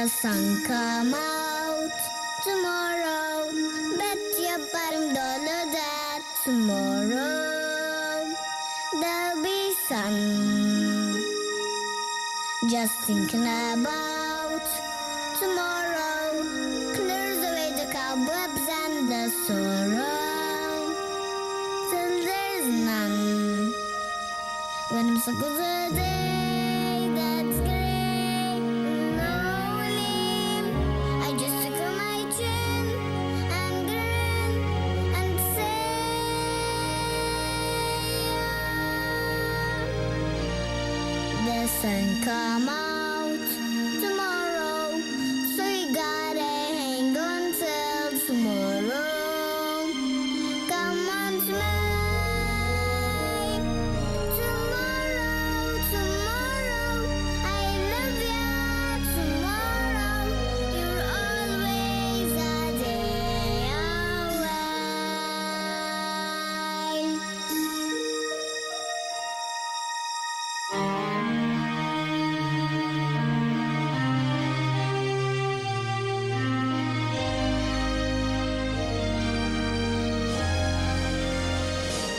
The sun come out tomorrow. Bet your bottom dollar that tomorrow there'll be sun. Just thinking about tomorrow clears away the cobwebs and the sorrow till there's none. When I'm so good a day that's gray and lonely, I just tickle my chin and grin and say, the sun come out tomorrow, so you gotta hang on till tomorrow. Come on, smile. Tomorrow, tomorrow, I love you. Tomorrow, you're always a day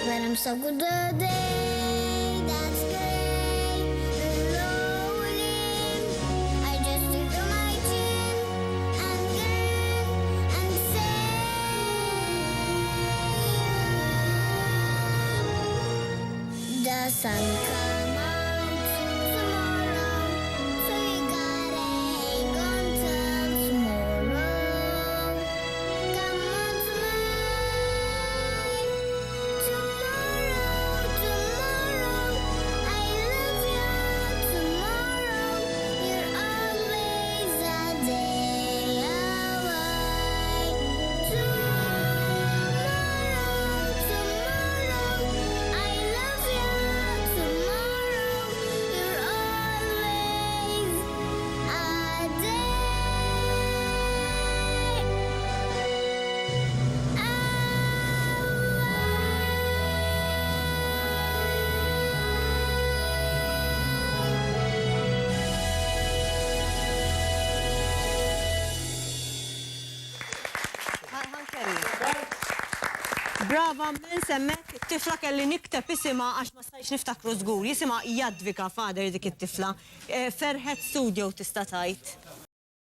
when I'm so good a day that's gray and lonely, I just tickle my chin and grin and say, the sun come out tomorrow, so you gotta hang on till tomorrow. Come on, smile. Tomorrow, tomorrow, I love you. Tomorrow, you're always a day away. Tomorrow, tomorrow, I love you. Tomorrow, you're always a day Brava, minn semmek, tifla kelli nikteb isima għax ma stajx niftakru żgur, jisima Jadvika Fader dik it-tifla. Ferħet Studio tista' tajt.